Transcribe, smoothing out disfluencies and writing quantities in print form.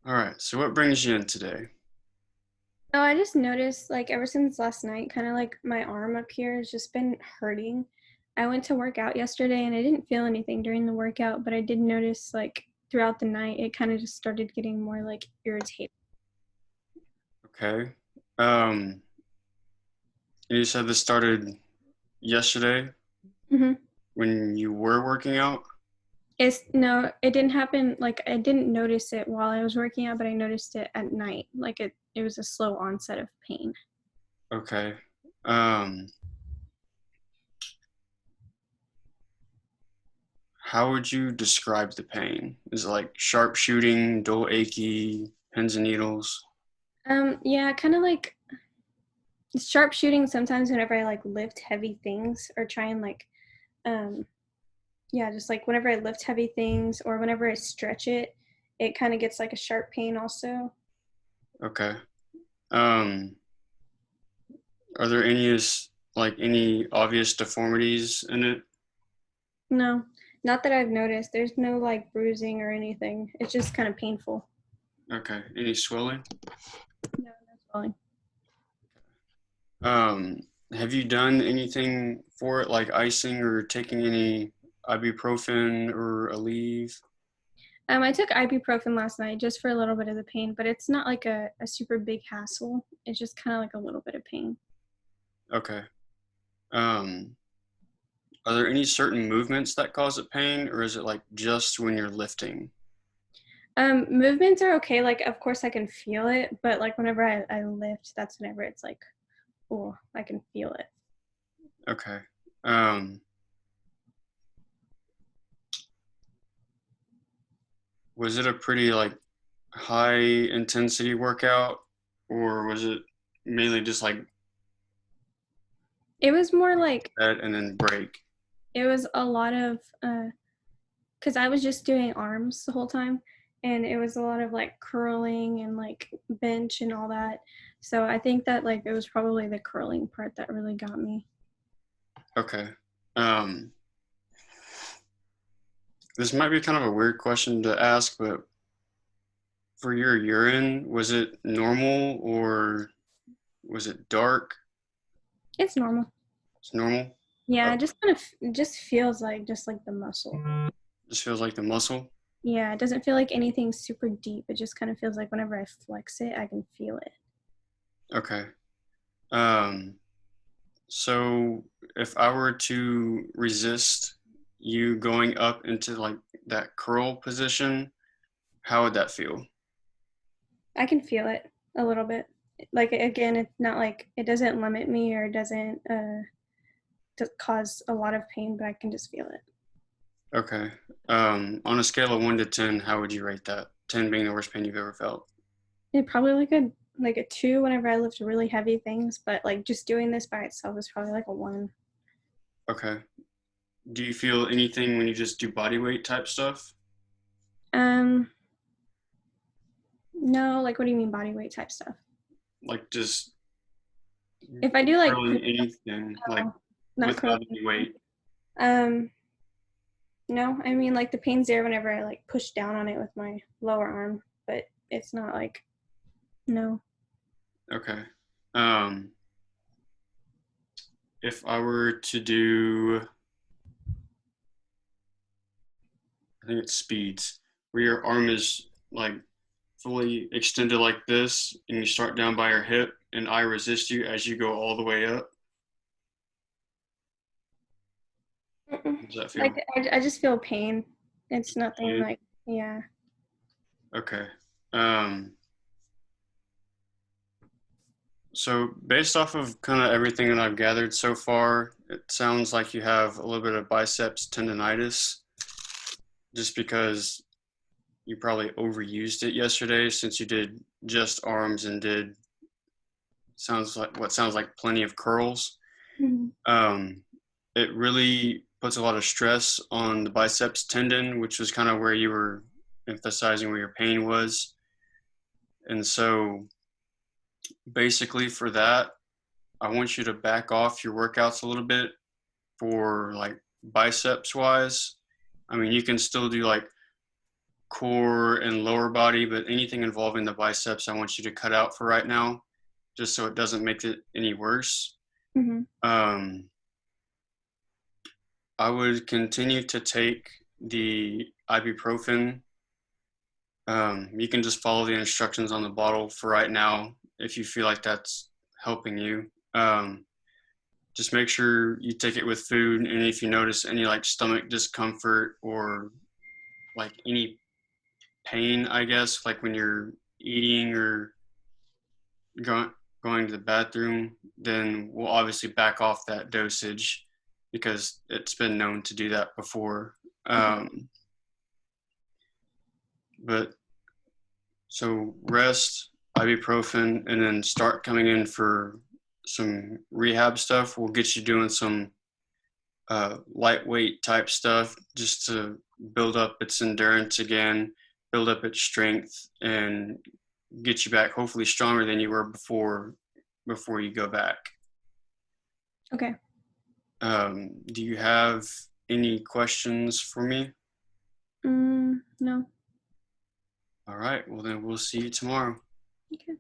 All right. So what brings you in today? Oh, I just noticed like ever since last night, kind of like my arm up here has just been hurting. I went to work out yesterday and I didn't feel anything during the workout, but I did notice like throughout the night it kind of just started getting more like irritated. Okay. Um, you said this started yesterday hmm when you were working out. It's no, it didn't happen like I didn't notice it while I was working out, but I noticed it at night. Like it was a slow onset of pain. Okay. Um, how would you describe the pain? Is it like sharp shooting, dull achy, pins and needles? Yeah, kind of like sharp shooting sometimes whenever I like lift heavy things or try and like um yeah, just like whenever I lift heavy things or whenever I stretch it, it kind of gets like a sharp pain also. Okay. Um, are there any obvious deformities in it? No, not that I've noticed. There's no like bruising or anything. It's just kind of painful. Okay. Any swelling? No, no swelling. Um, have you done anything for it, like icing or taking any ibuprofen or Aleve? I took ibuprofen last night just for a little bit of the pain, but it's not like a super big hassle. It's just kind of like a little bit of pain. Okay. Um, are there any certain movements that cause it pain, or is it like just when you're lifting? Movements are okay. Like, of course, I can feel it, but like whenever I lift, that's whenever it's like, oh, I can feel it. Okay. Um, was it a pretty like high intensity workout, or was it mainly just like It was more like that and then break? it was a lot of because I was just doing arms the whole time, and it was a lot of like curling and like bench and all that. So I think that like it was probably the curling part that really got me. Okay. Um, this might be kind of a weird question to ask, but for your urine, was it normal or was it dark? It's normal. It's normal. Yeah, Oh, it just kind of it just feels like just like the muscle. just feels like the muscle. Yeah, it doesn't feel like anything super deep. It just kind of feels like whenever I flex it, I can feel it. Okay. Um, so if I were to resist you going up into like that curl position, how would that feel? I can feel it a little bit. Like again, it's not like it doesn't limit me or it doesn't cause a lot of pain, but I can just feel it. Okay. On a scale of 1 to 10, how would you rate that? 10 being the worst pain you've ever felt. It probably like a two whenever I lift really heavy things, but like just doing this by itself is probably like a one. Okay. Do you feel anything when you just do body weight type stuff? Um, no, like what do you mean body weight type stuff? Like just If I do like curling anything, like not without curling, any weight? um, no, I mean like the pain's there whenever I like push down on it with my lower arm, but it's not like no. Okay. Um, if I were to do, I think it's speeds, where your arm is like fully extended like this, and you start down by your hip, and I resist you as you go all the way up. Mm-mm. How does that Like feel? I just feel pain. It's nothing Pain? like yeah. Okay. Um, so based off of kind of everything that I've gathered so far, it sounds like you have a little bit of biceps tendonitis, just because you probably overused it yesterday since you did just arms and did sounds like plenty of curls. Mhm. Um, it really puts a lot of stress on the biceps tendon, which was kind of where you were emphasizing where your pain was. And so basically for that, I want you to back off your workouts a little bit for like biceps wise. I mean, you can still do like core and lower body, but anything involving the biceps, I want you to cut out for right now, just so it doesn't make it any worse. Mm-hmm. I would continue to take the ibuprofen. You can just follow the instructions on the bottle for right now if you feel like that's helping you. Just make sure you take it with food, and if you notice any like stomach discomfort or like any pain, I guess, like when you're eating or going to the bathroom, then we'll obviously back off that dosage because it's been known to do that before. Okay. But so rest, ibuprofen, and then start coming in for some rehab stuff. We'll get you doing some lightweight type stuff just to build up its endurance again, build up its strength, and get you back hopefully stronger than you were before you go back. Okay. Do you have any questions for me? No. All right. Well, then we'll see you tomorrow. Okay.